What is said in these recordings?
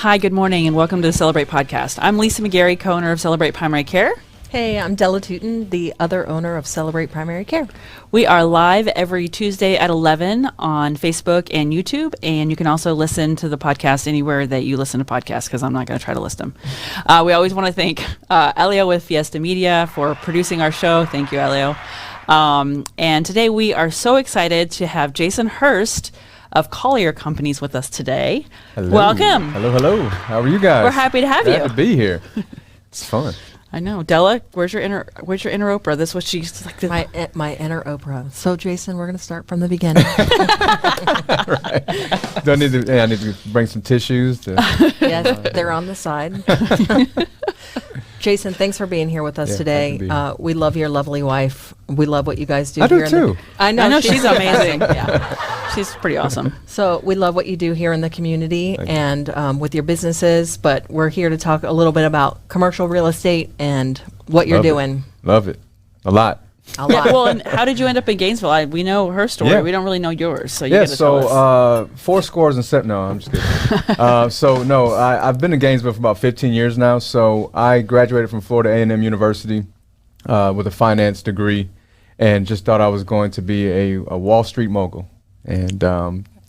Hi, good morning, and welcome to the Celebrate podcast. I'm Lisa McGarry, co-owner of Celebrate Primary Care. Hey, I'm Della Tootin, the other owner of Celebrate Primary Care. We are live every Tuesday at 11 on Facebook and YouTube, and you can also listen to the podcast anywhere that you listen to podcasts, because I'm not going to try to list them. We always want to thank Elio with Fiesta Media for producing our show. Thank you, Elio. And today we are so excited to have Jason Hurst of Collier Companies with us today. Hello. Welcome. Hello. How are you guys? We're happy to have Glad you. to be here. It's fun. I know. Della, where's your inner Oprah? This is what she's like. My inner Oprah. So, Jason, we're going to start from the beginning. Right. I need to bring some tissues. Yes, they're on the side. Jason, thanks for being here with us today. We love your lovely wife. We love what you guys do. I here do too. I know she's amazing. Yeah, she's pretty awesome. So we love what you do here in the community and with your businesses. But we're here to talk a little bit about commercial real estate and what you're doing. Love it. A lot. A lot. Well, and how did you end up in Gainesville? We know her story. Yeah. We don't really know yours. So you Yeah, get to tell us. 4 scores and 7. No, I'm just kidding. I've been in Gainesville for about 15 years now. So I graduated from Florida A&M University with a finance degree and just thought I was going to be a Wall Street mogul. And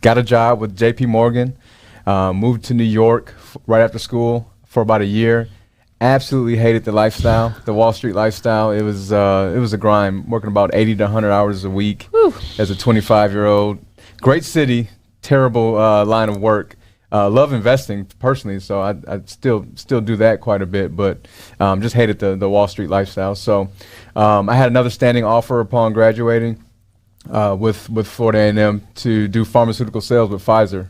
got a job with JP Morgan, moved to New York right after school for about a year. Absolutely hated the lifestyle, the Wall Street lifestyle. It was a grind, working about 80 to 100 hours a week. Whew. As a 25-year-old. Great city, terrible line of work. Love investing personally, so I still do that quite a bit, but just hated the Wall Street lifestyle. So I had another standing offer upon graduating with Florida A&M to do pharmaceutical sales with Pfizer.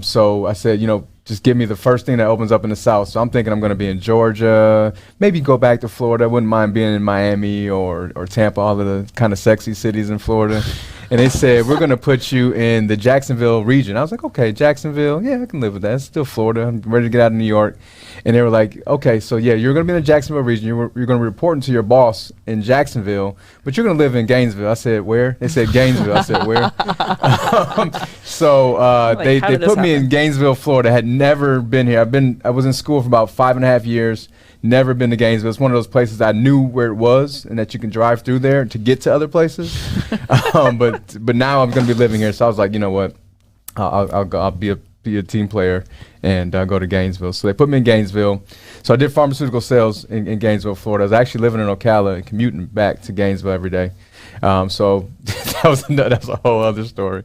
So I said, just give me the first thing that opens up in the South. So I'm thinking I'm going to be in Georgia, maybe go back to Florida. I wouldn't mind being in Miami or Tampa, all of the kind of sexy cities in Florida. And they said, we're going to put you in the Jacksonville region. I was like, okay, Jacksonville. Yeah, I can live with that. It's still Florida. I'm ready to get out of New York. And they were like, okay, so yeah, you're going to be in the Jacksonville region. You're going to be reporting to your boss in Jacksonville, but you're going to live in Gainesville. I said, where? They said, Gainesville. I said, where? They put me in Gainesville, Florida. Had never been here. I was in school for about 5.5 years. Never been to Gainesville. It's one of those places I knew where it was and that you can drive through there to get to other places. But now I'm going to be living here. So I was like, you know what? I'll be a team player and go to Gainesville. So they put me in Gainesville. So I did pharmaceutical sales in Gainesville, Florida. I was actually living in Ocala and commuting back to Gainesville every day. So that was a whole other story.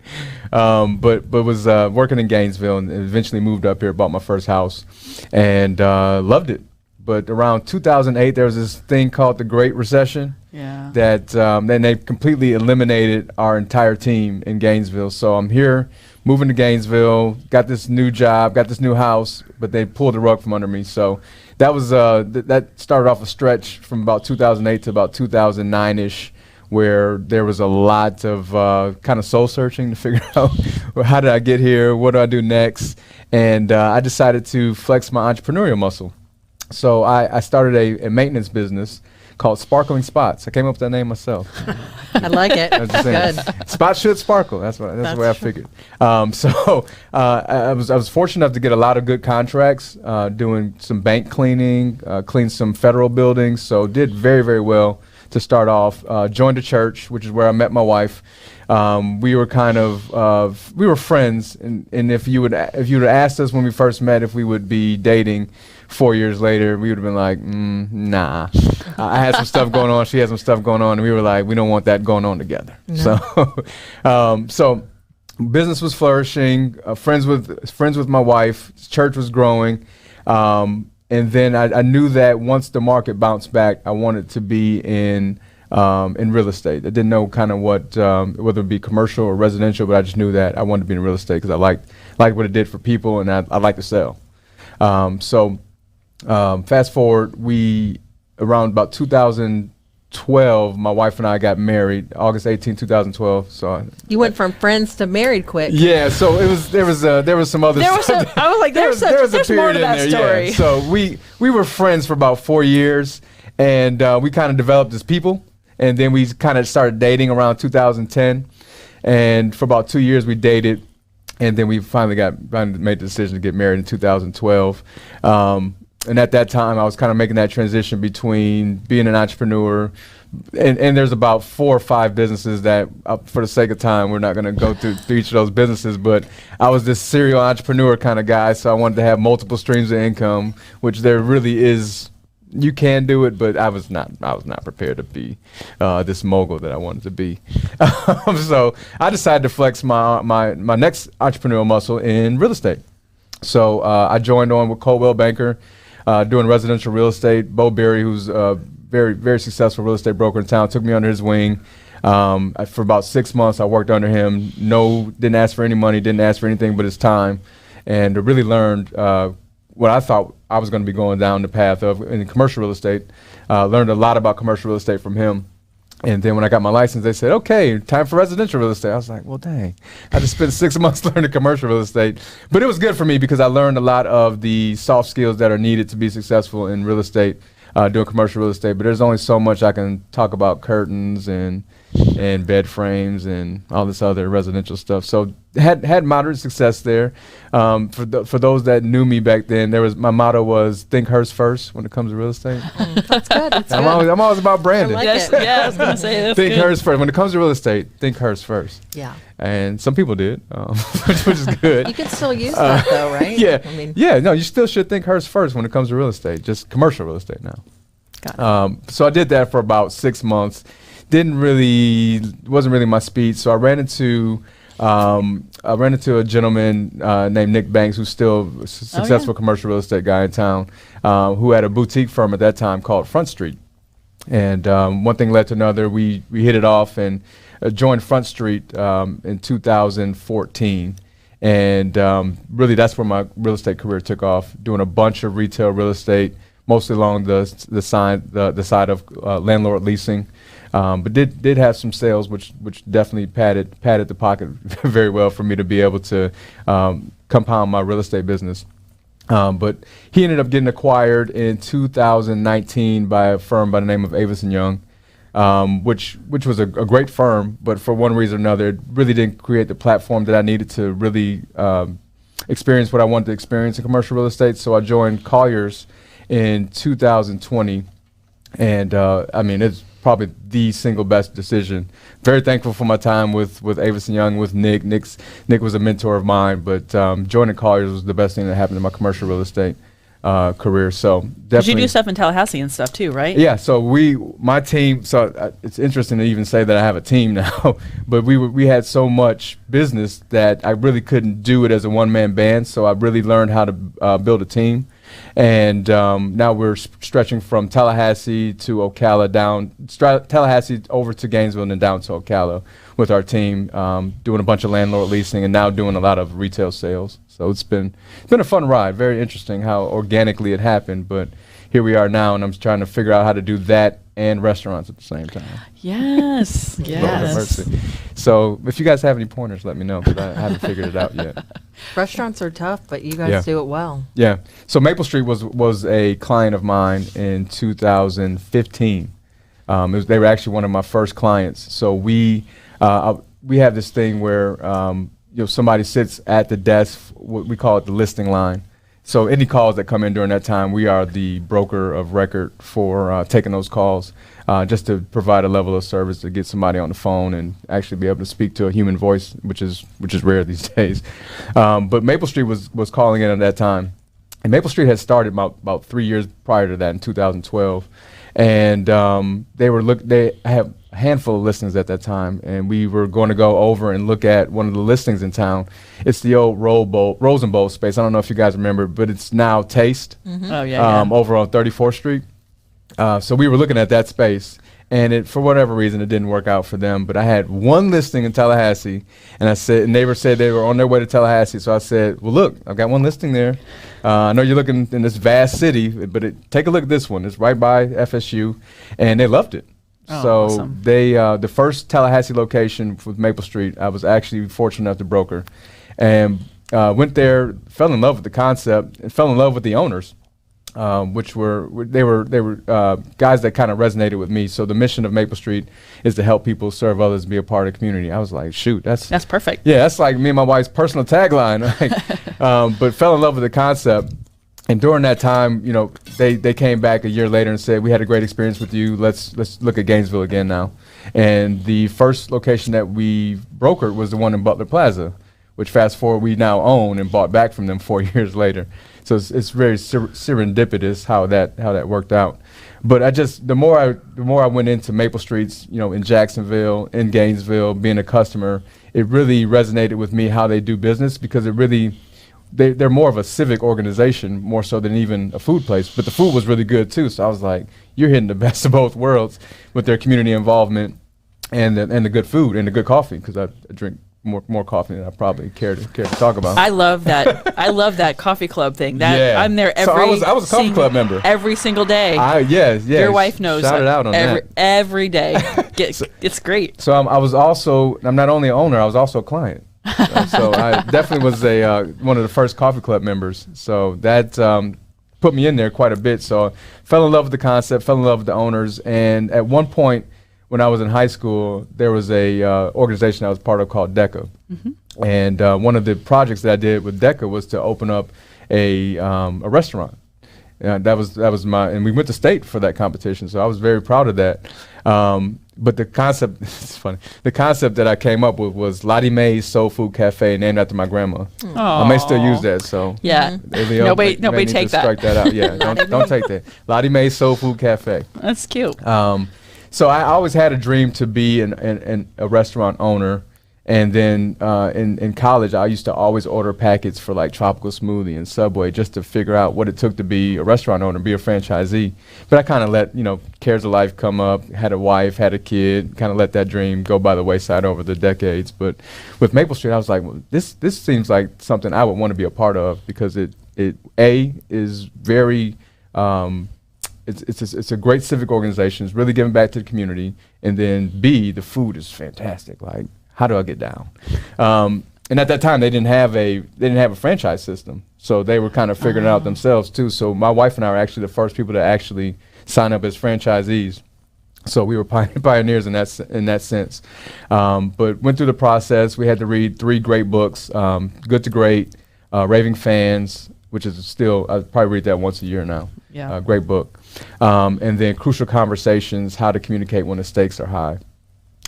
But was working in Gainesville and eventually moved up here, bought my first house, and loved it. But around 2008, there was this thing called the Great Recession. Yeah. That then they completely eliminated our entire team in Gainesville. So I'm here, moving to Gainesville, got this new job, got this new house, but they pulled the rug from under me. So that was that started off a stretch from about 2008 to about 2009-ish, where there was a lot of kind of soul searching to figure out, well, how did I get here? What do I do next? And I decided to flex my entrepreneurial muscle. So I started a maintenance business called Sparkling Spots. I came up with that name myself. I like it. Good. Spots should sparkle. That's the way I figured. I was fortunate enough to get a lot of good contracts, doing some bank cleaning, cleaned some federal buildings. So did very, very well to start off. Joined a church, which is where I met my wife. We were we were friends, and if you would have asked us when we first met if we would be dating 4 years later, we would have been like, nah. I had some stuff going on, she had some stuff going on, and we were like, we don't want that going on together. No. So business was flourishing, friends with my wife, church was growing, and then I knew that once the market bounced back, I wanted to be in real estate. I didn't know kind of what, whether it be commercial or residential, but I just knew that I wanted to be in real estate because I liked what it did for people, and I like to sell. Fast forward, around about 2012, my wife and I got married, August 18, 2012. So you went from friends to married quick. Yeah, so there was some other stuff. I was like, there's more to that story. Yeah. So we were friends for about 4 years, and we kind of developed as people, and then we kind of started dating around 2010, and for about 2 years we dated. And then we finally made the decision to get married in 2012. And at that time, I was kind of making that transition between being an entrepreneur, and there's about 4 or 5 businesses that, for the sake of time, we're not going to go through each of those businesses, but I was this serial entrepreneur kind of guy, so I wanted to have multiple streams of income, which there really is. You can do it, but I was not prepared to be this mogul that I wanted to be. So I decided to flex my next entrepreneurial muscle in real estate. So I joined on with Coldwell Banker, doing residential real estate. Bo Berry, who's a very, very successful real estate broker in town, took me under his wing. For about 6 months, I worked under him. Didn't ask for any money, didn't ask for anything but his time, and really learned what I thought I was going to be going down the path of in commercial real estate. Learned a lot about commercial real estate from him. And then when I got my license, they said, okay, time for residential real estate. I was like, well, dang, I just spent 6 months learning commercial real estate. But it was good for me because I learned a lot of the soft skills that are needed to be successful in real estate, doing commercial real estate. But there's only so much I can talk about curtains and bed frames and all this other residential stuff. So had moderate success there. For those that knew me back then, my motto was think Hearst first when it comes to real estate. That's good. I'm always about branding. I like it. Yeah, I was going to say that's think good. Hearst first. When it comes to real estate, think Hearst first. Yeah. And some people did, which is good. You can still use that though, right? Yeah. I mean, No, you still should think Hearst first when it comes to real estate, just commercial real estate now. Got it. So I did that for about 6 months. Wasn't really my speed. So I ran into a gentleman named Nick Banks, who's still a successful commercial real estate guy in town, who had a boutique firm at that time called Front Street. And one thing led to another. We hit it off and joined Front Street in 2014. And really that's where my real estate career took off, doing a bunch of retail real estate, mostly along the side of landlord leasing. But did have some sales, which definitely padded the pocket very well for me to be able to compound my real estate business. But he ended up getting acquired in 2019 by a firm by the name of Avis & Young, which was a great firm, but for one reason or another, it really didn't create the platform that I needed to really experience what I wanted to experience in commercial real estate. So I joined Colliers in 2020, and I mean, it's probably the single best decision. Very thankful for my time with Avis & Young, with Nick. Nick was a mentor of mine, but joining Colliers was the best thing that happened in my commercial real estate career. So definitely. You do stuff in Tallahassee and stuff too, right? Yeah. So my team. So it's interesting to even say that I have a team now, but we had so much business that I really couldn't do it as a one-man band. So I really learned how to build a team. And now we're stretching from Tallahassee to Ocala, Tallahassee over to Gainesville and then down to Ocala with our team, doing a bunch of landlord leasing and now doing a lot of retail sales. So it's been a fun ride. Very interesting how organically it happened, but here we are now, and I'm trying to figure out how to do that and restaurants at the same time. Yes, Lord have yes. mercy. So if you guys have any pointers, let me know, because I haven't figured it out yet. restaurants are tough, but you guys do it well. Yeah. So Maple Street was a client of mine in 2015. They were actually one of my first clients. So we have this thing where somebody sits at the desk. We call it the listing line. So any calls that come in during that time, we are the broker of record for taking those calls, just to provide a level of service to get somebody on the phone and actually be able to speak to a human voice, which is rare these days. But Maple Street was calling in at that time, and Maple Street had started about 3 years prior to that in 2012, and they have a handful of listings at that time, and we were going to go over and look at one of the listings in town. It's the old Rose and Bowl space. I don't know if you guys remember, but it's now Taste. Mm-hmm. Oh yeah. Over on 34th Street. So we were looking at that space, and for whatever reason, it didn't work out for them. But I had one listing in Tallahassee, and neighbors said they were on their way to Tallahassee. So I said, well, look, I've got one listing there. I know you're looking in this vast city, but take a look at this one. It's right by FSU, and they loved it. Oh, So awesome. they, the first Tallahassee location with Maple Street, I was actually fortunate enough to broker, and went there, fell in love with the concept, and fell in love with the owners. which were guys that kind of resonated with me. So the mission of Maple Street is to help people, serve others, be a part of the community. I was like, shoot, that's perfect. Yeah, that's like me and my wife's personal tagline. But fell in love with the concept. And during that time, you know, they came back a year later and said, we had a great experience with you. Let's look at Gainesville again now. And the first location that we brokered was the one in Butler Plaza, which fast forward we now own and bought back from them 4 years later. So it's very serendipitous how that worked out. But the more I went into Maple Streets, you know, in Jacksonville, in Gainesville, being a customer, it really resonated with me how they do business, because they're more of a civic organization more so than even a food place. But the food was really good too. So I was like, you're hitting the best of both worlds with their community involvement and the good food and the good coffee, because I drink more coffee than I probably care to talk about. I love that. I love that coffee club thing. I'm there every. So I was a coffee club member every single day. Yes. Your wife knows. Shout it out on that. Every day. It's great. So I'm not only an owner, I was also a client. So I definitely was one of the first coffee club members. So that put me in there quite a bit. So fell in love with the concept, fell in love with the owners, and at one point, when I was in high school, there was a organization I was part of called DECA. Mm-hmm. And one of the projects that I did with DECA was to open up a restaurant. That was and we went to state for that competition, so I was very proud of that. But the concept, it's funny, the concept that I came up with was Lottie Mae's Soul Food Cafe, named after my grandma. I may still use that, so. Yeah. Nobody take that. Strike that out, yeah, don't take that. Lottie Mae's Soul Food Cafe. That's cute. So I always had a dream to be a restaurant owner. And then in college, I used to always order packets for like Tropical Smoothie and Subway just to figure out what it took to be a restaurant owner, be a franchisee. But I kind of let, cares of life come up, had a wife, had a kid, kind of let that dream go by the wayside over the decades. But with Maple Street, I was like, well, this seems like something I would want to be a part of, because it is very, it's a great civic organization. It's really giving back to the community. And then B, the food is fantastic. Like, how do I get down? And at that time, they didn't have a franchise system, so they were kind of figuring it out themselves too. So my wife and I were actually the first people to actually sign up as franchisees. So we were pioneers in that sense. But went through the process. We had to read 3 great books: Good to Great, Raving Fans, which is still, I probably read that once a year now. Yeah, great book. And then Crucial Conversations: How to Communicate When the Stakes Are High.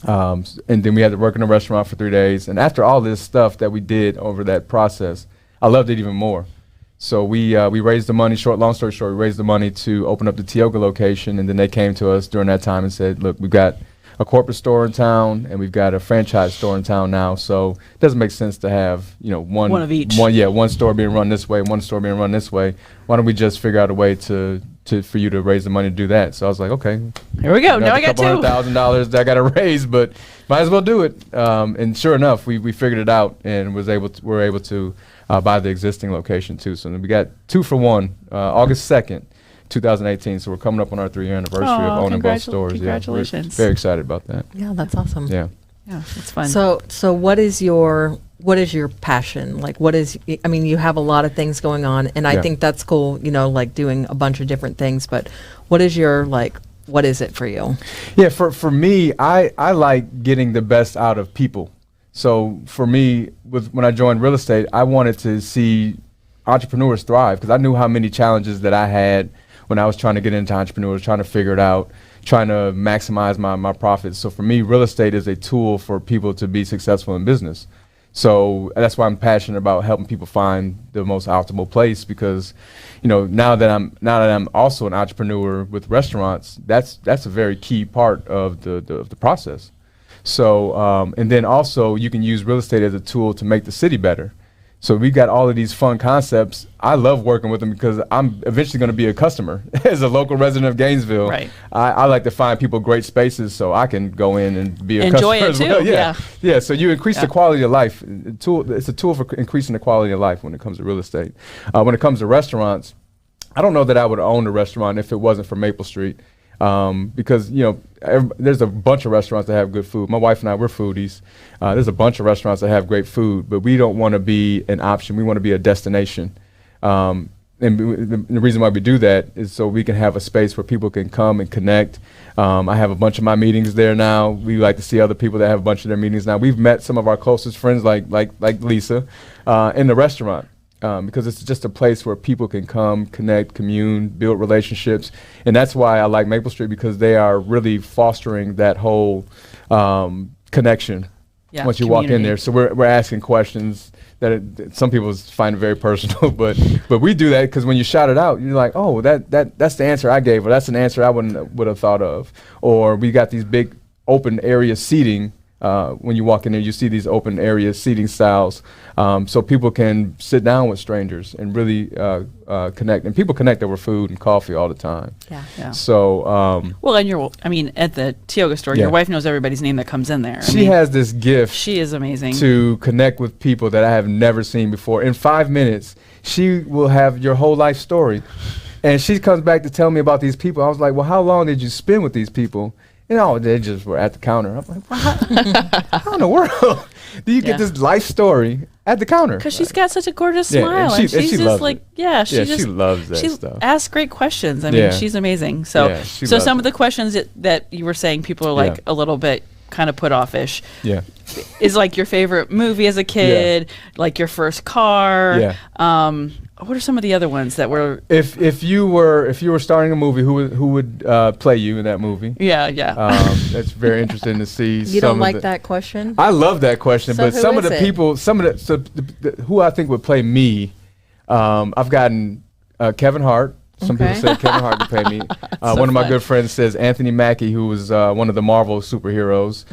And then we had to work in a restaurant for 3 days. And after all this stuff that we did over that process, I loved it even more. So we raised the money, long story short, we raised the money to open up the Tioga location. And then they came to us during that time and said, look, we've got a corporate store in town and we've got a franchise store in town now. So it doesn't make sense to have, one of each. One store being run this way, one store being run this way. Why don't we just figure out a way for you to raise the money to do that? So I was like, okay, here we go. Now I got $200,000 that I got to raise, but might as well do it. And sure enough, we figured it out and were able to buy the existing location too. So we got 2 for 1, August 2nd, 2018. So we're coming up on our 3-year anniversary of owning both stores. Congratulations! Yeah, we're very excited about that. Yeah, that's awesome. Yeah, it's fun. So what is your passion? Like, you have a lot of things going on, and I think that's cool, like doing a bunch of different things, but what is it for you? Yeah, for me, I like getting the best out of people. So for me, when I joined real estate, I wanted to see entrepreneurs thrive, because I knew how many challenges that I had when I was trying to get into entrepreneurs, trying to figure it out, trying to maximize my profits. So for me, real estate is a tool for people to be successful in business. So that's why I'm passionate about helping people find the most optimal place, because, now that I'm also an entrepreneur with restaurants, that's a very key part of the process. So and then also you can use real estate as a tool to make the city better. So we got all of these fun concepts. I love working with them because I'm eventually going to be a customer. As a local resident of Gainesville, right. I like to find people great spaces so I can go in and be a Enjoy customer it as well. too. Yeah. So you increase the quality of life. It's a tool for increasing the quality of life when it comes to real estate. When it comes to restaurants, I don't know that I would own a restaurant if it wasn't for Maple Street. Because there's a bunch of restaurants that have good food. My wife and I, we're foodies. There's a bunch of restaurants that have great food, but we don't want to be an option. We want to be a destination. the reason why we do that is so we can have a space where people can come and connect. I have a bunch of my meetings there now. We like to see other people that have a bunch of their meetings now. We've met some of our closest friends like Lisa in the restaurant because it's just a place where people can come, connect, commune, build relationships. And that's why I like Maple Street, because they are really fostering that whole connection once you walk in there. So we're asking questions that some people find it very personal, but we do that because when you shout it out, you're like, oh, that's the answer I gave, or that's an answer I would have thought of. Or we got these big open area seating. When you walk in there, you see these open area seating styles, so people can sit down with strangers and really connect. And people connect over food and coffee all the time. Yeah. So well, and at the Tioga store, your wife knows everybody's name that comes in there. She has this gift. She is amazing to connect with people that I have never seen before. In 5 minutes, she will have your whole life story, and she comes back to tell me about these people. I was like, well, how long did you spend with these people? They just were at the counter. I'm like, how in the world do you get this life story at the counter? Because she's got such a gorgeous smile, and she's just like, she loves that stuff. She asks great questions. I mean, she's amazing. So, some of the questions that you were saying, people are like a little bit kind of put off-ish. Yeah, is like your favorite movie as a kid, like your first car. Yeah. What are some of the other ones that were? If you were starting a movie, who would play you in that movie? Yeah. That's very interesting to see. You don't like that question? I love that question, but some of the people, who I think would play me, I've gotten Kevin Hart. Some people say Kevin Hart could play me. One of my good friends says Anthony Mackie, who was one of the Marvel superheroes.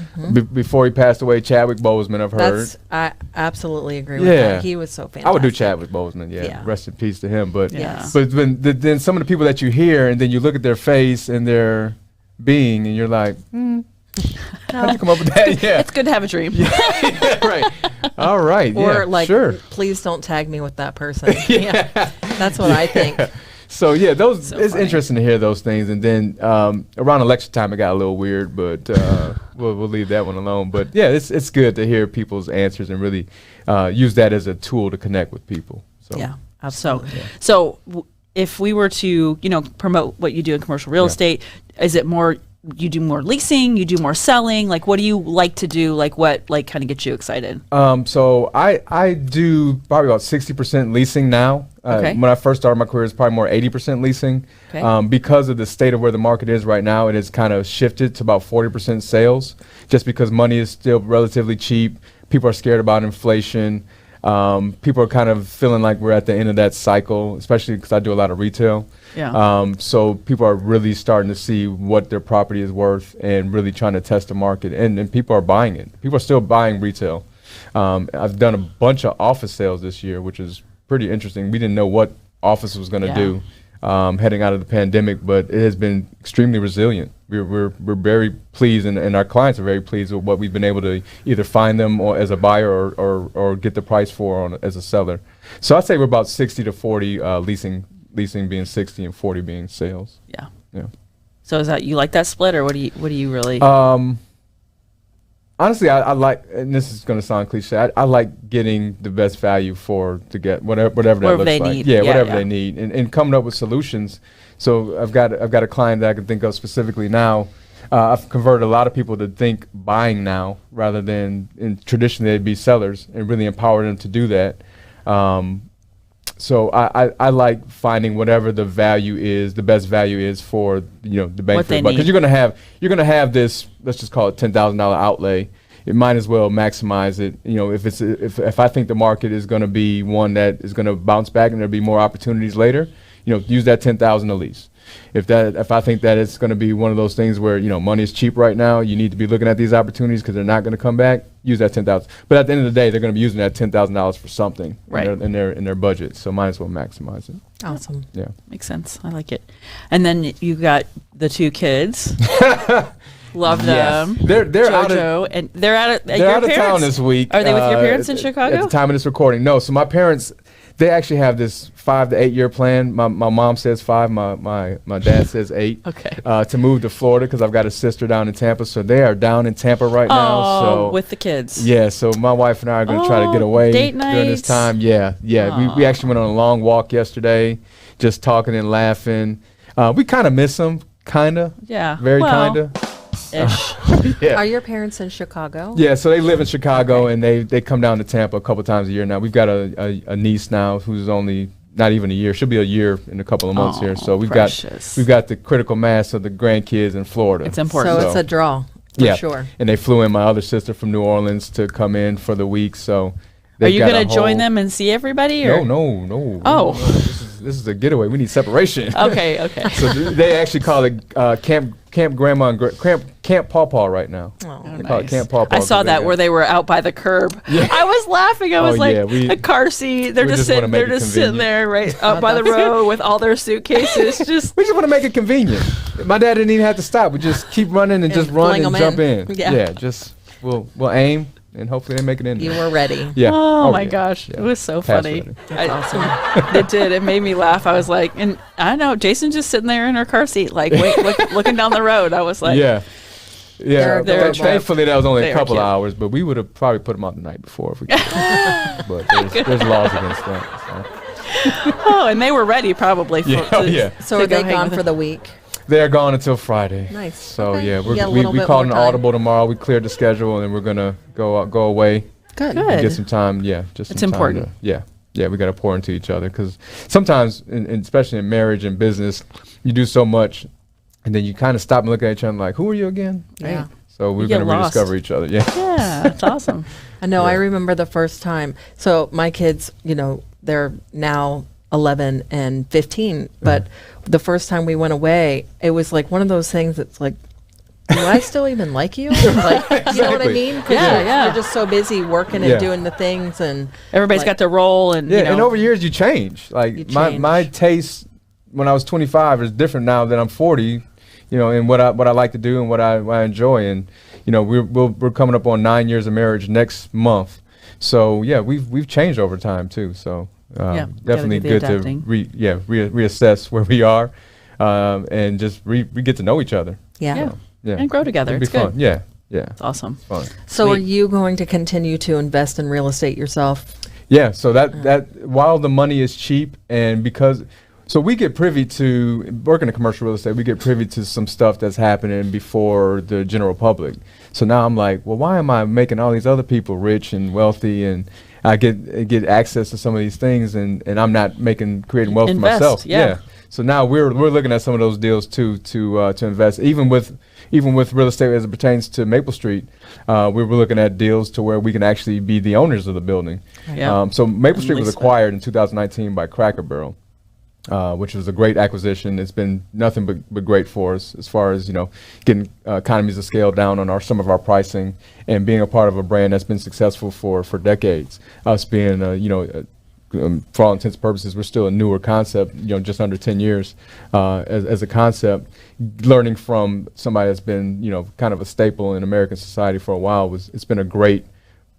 Before he passed away, Chadwick Boseman, I've heard. I absolutely agree with that. He was so fantastic. I would do Chadwick Boseman, rest in peace to him. But then some of the people that you hear, and then you look at their face and their being, and you're like, how'd you come up with that? Yeah. It's good to have a dream. Right. All right. Or please don't tag me with that person. That's what I think. So it's interesting to hear those things, and then around election time it got a little weird, but we'll leave that one alone. But it's good to hear people's answers and really use that as a tool to connect with people. So absolutely. So if we were to promote what you do in commercial real estate, is it more? You do more leasing, you do more selling, like what do you like to do, like what kind of gets you excited? So I do probably about 60% leasing now. When I first started my career, it's probably more 80% leasing. Because of the state of where the market is right now, it has kind of shifted to about 40% sales, just because money is still relatively cheap. People are scared about inflation. People are kind of feeling like we're at the end of that cycle, especially because I do a lot of retail. So people are really starting to see what their property is worth and really trying to test the market. And people are buying it. People are still buying retail. I've done a bunch of office sales this year, which is pretty interesting. We didn't know what office was going to do heading out of the pandemic, but it has been extremely resilient. We're very pleased, and our clients are very pleased with what we've been able to either find them or as a buyer or get the price for as a seller. So I'd say we're about 60 to 40 leasing being 60 and 40 being sales. Yeah. So is that, you like that split, or what do you really? Honestly, I like, and this is going to sound cliche, I like getting the best value to get whatever that looks they like. Need. Whatever they need, and coming up with solutions. So I've got a client that I can think of specifically now. I've converted a lot of people to think buying now rather than traditionally they'd be sellers, and really empower them to do that. So I like finding whatever the value is, the best value is for the bang for the buck, because you're gonna have this, let's just call it $10,000 outlay. It might as well maximize it. If I think the market is going to be one that is going to bounce back and there'll be more opportunities later, use that $10,000 at least. If I think that it's going to be one of those things where money is cheap right now, you need to be looking at these opportunities because they're not going to come back. Use that $10,000. But at the end of the day, they're going to be using that $10,000 for something in their budget. So might as well maximize it. Awesome. Yeah, makes sense. I like it. And then you got the 2 kids. Love them. They're JoJo, they're out of town this week. Are they with your parents in Chicago? At the time of this recording, no. So my parents, they actually have this 5 to 8 year plan. My mom says 5. My dad says 8. Okay. To move to Florida because I've got a sister down in Tampa, so they are down in Tampa right now. So with the kids. yeah, so my wife and I are going to try to get away date during this nights. time. Yeah. We actually went on a long walk yesterday, just talking and laughing. We kind of miss them, kind of. Yeah. Very Well, kind of. Ish. Yeah. Are your parents in Chicago? Yeah, so they live in Chicago, and they come down to Tampa a couple times a year now. We've got a niece now who's only not even a year. She'll be a year in a couple of months here. So we've precious. got the critical mass of the grandkids in Florida. It's important. So it's a draw, for sure. And they flew in my other sister from New Orleans to come in for the week. So Are you going to join them and see everybody? Or? No. Oh. No. This is a getaway. We need separation. Okay. So they actually call it Camp Grandma and Camp Pawpaw right now. Oh, They call it Camp Pawpaw. I saw that where they were out by the curb. Yeah. I was laughing. I was a car seat. They're we just just wanna sitting. make They're it just sitting there right out by the that's- road with all their suitcases. Just We just want to make it convenient. My dad didn't even have to stop. We just keep running and just run fling and 'em jump in. in. Yeah. Just we'll aim and hopefully they make it in. You there. were ready. Yeah. oh my yeah. gosh, Yeah. it was so Pass funny. ready. That's awesome. It did. It made me laugh. I was like, and I know Jason's just sitting there in her car seat, like looking down the road. I was like, Yeah. They're adorable. Thankfully, that was only They a are couple cute. hours, but we would have probably put them out the night before if we could. But there's laws against that. oh, and they were ready probably. For, Yeah, yeah. So to are go they hang gone with for it. the week? They're gone until Friday. Nice. So Okay. yeah, You got a little we bit called more an time. audible tomorrow. We cleared the schedule and we're gonna go away. Good. And get some time. Yeah, just It's some time important. yeah, we got to pour into each other because sometimes, especially in marriage and business, you do so much, and then you kind of stop and look at each other like, "Who are you again?" Yeah. So we're get gonna lost. rediscover each other. Yeah. Yeah, that's awesome. I know. I Yeah. remember the first time. So my kids, they're now 11 and 15. But the first time we went away, it was like one of those things that's like, do I still even like you? Like, you know what I Exactly. mean? 'Cause Yeah. you're just so busy working Yeah. and doing the things. And Everybody's like, got their role, and Yeah, you know, and over years you change. Like You my change. taste when I was 25 is different now that I'm 40. And what I like to do and what I enjoy, and we're coming up on 9 years of marriage next month. So yeah, we've changed over time too. So gotta definitely do the good adapting. to reassess where we are, and just we get to know each other. yeah. Yeah, and grow together. It'll be It's good. fun. Yeah, It's awesome. it's fun. So are Sweet. you going to continue to invest in real estate yourself? Yeah, so that while the money is cheap and so we get privy to working in commercial real estate, we get privy to some stuff that's happening before the general public. So now I'm like, well, why am I making all these other people rich and wealthy, and I get access to some of these things, and I'm not creating wealth Invest, for myself. yeah. So now we're looking at some of those deals too to invest, even with real estate as it pertains to Maple Street. We were looking at deals to where we can actually be the owners of the building. Yeah. So Maple Street was lease it. acquired in 2019 by Cracker Barrel, which was a great acquisition. It's been nothing but great for us as far as getting economies of scale down on some of our pricing and being a part of a brand that's been successful for decades. Us being for all intents and purposes, we're still a newer concept, just under 10 years as a concept. Learning from somebody that's been, kind of a staple in American society for a while, it's been a great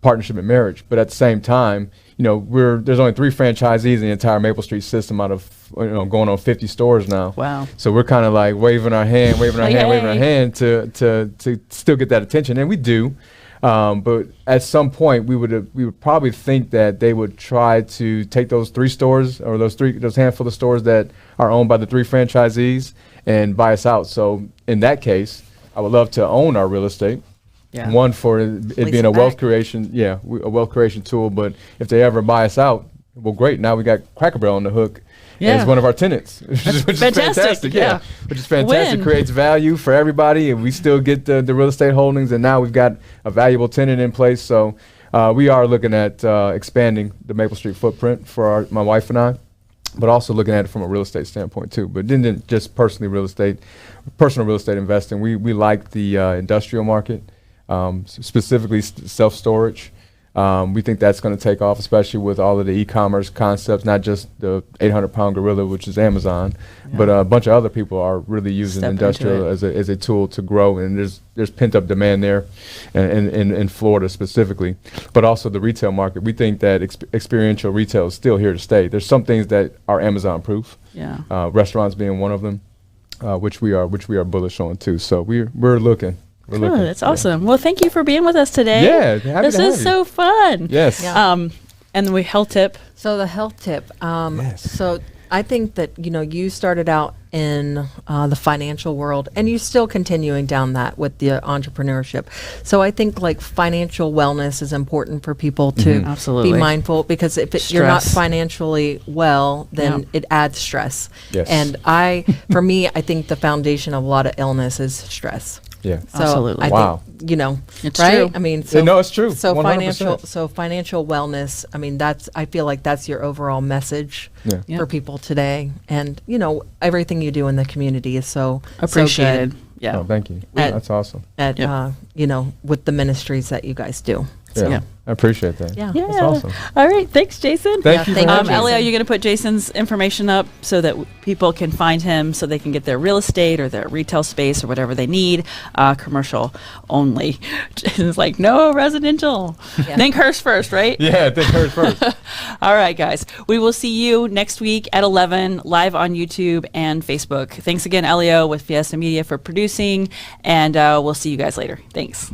partnership and marriage. But at the same time, there's only 3 franchisees in the entire Maple Street system out of, going on 50 stores now. Wow. So we're kind of like waving our hand to still get that attention, and we do. But at some point, we would probably think that they would try to take those 3 stores or those handful of stores that are owned by the 3 franchisees and buy us out. So in that case, I would love to own our real estate. Yeah. One, for it Lease being it a wealth back. creation, a wealth creation tool. But if they ever buy us out, well, great. Now we got Cracker Barrel on the hook Yeah. as one of our tenants, which is fantastic. yeah. Which is fantastic. Win. Creates value for everybody, and we still get the real estate holdings. And now we've got a valuable tenant in place. So we are looking at expanding the Maple Street footprint for my wife and I, but also looking at it from a real estate standpoint too. But then just personal real estate investing. We like the industrial market, specifically self-storage. We think that's going to take off, especially with all of the e-commerce concepts, not just the 800-pound gorilla, which is Amazon, but a bunch of other people are really using Step industrial into as a tool to grow. And there's pent-up demand there in Florida specifically, but also the retail market. We think that experiential retail is still here to stay. There's some things that are Amazon-proof, restaurants being one of them, which we are bullish on too. So we're looking. Good, that's awesome. Well, thank you for being with us today. Yeah, happy this to have is you. so fun. Yes. And the health tip. So the health tip. Yes. So I think that, you started out in the financial world and you're still continuing down that with the entrepreneurship. So I think like financial wellness is important for people to Absolutely. be mindful, because if you're not financially well, then it adds stress. Yes. And for me, I think the foundation of a lot of illness is stress. Yeah. So Absolutely. I Wow. think, It's right? true. I mean, No, it's true. So 100%. financial wellness. I mean, I feel like that's your overall message Yeah. for people today, and everything you do in the community is so Appreciated. So Yeah. Oh, thank you. At- That's awesome. good at with the ministries that you guys do. So, Yeah. I appreciate that. Yeah. Yeah. That's awesome. All right. Thanks, Jason. Thank you for thank you, having me. Elio, Jason. you're going to put Jason's information up so that people can find him, so they can get their real estate or their retail space or whatever they need, commercial only. Jason's like, no residential. Yeah. Think hers first, right? Yeah, I think hers first. All right, guys. We will see you next week at 11 live on YouTube and Facebook. Thanks again, Elio with Fiesta Media for producing, and we'll see you guys later. Thanks.